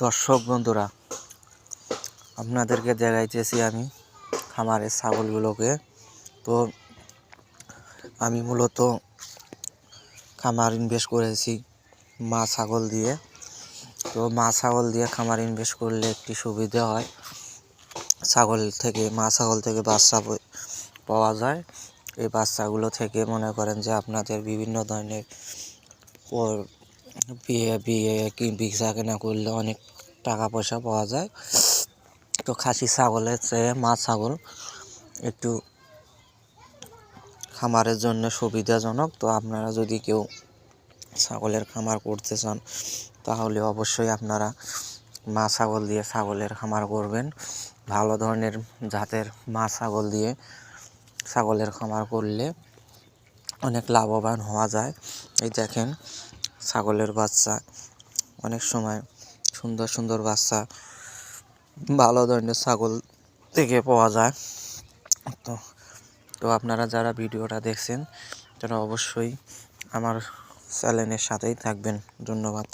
দর্শক বন্ধুরা, আপনাদেরকে দেখাইতেছি আমি খামারের ছাগলগুলোকে। তো আমি মূলত খামার ইনভেস্ট করেছি মা ছাগল দিয়ে। তো মা ছাগল দিয়ে খামার ইনভেস্ট করলে একটি সুবিধা হয়, মা ছাগল থেকে বাচ্চা পাওয়া যায়। এই বাচ্চাগুলো থেকে মনে করেন যে আপনাদের বিভিন্ন ধরনের বিঘা কেনা করলে অনেক টাকা পয়সা পাওয়া যায়। তো খাসি ছাগলের চেয়ে মা ছাগল একটু খামারের জন্য সুবিধাজনক। তো আপনারা যদি কেউ ছাগলের খামার করতে চান তাহলে অবশ্যই আপনারা মা ছাগল দিয়ে ছাগলের খামার করবেন। ভালো ধরনের জাতের মা ছাগল দিয়ে ছাগলের খামার করলে অনেক লাভবান হওয়া যায়। এই দেখেন ছাগলের বাচ্চা, অনেক সময় সুন্দর সুন্দর বাচ্চা ভালো ধরনের ছাগল থেকে পাওয়া যায়। তো আপনারা যারা ভিডিওটা দেখছেন তারা অবশ্যই আমার চ্যানেলের সাথেই থাকবেন। ধন্যবাদ।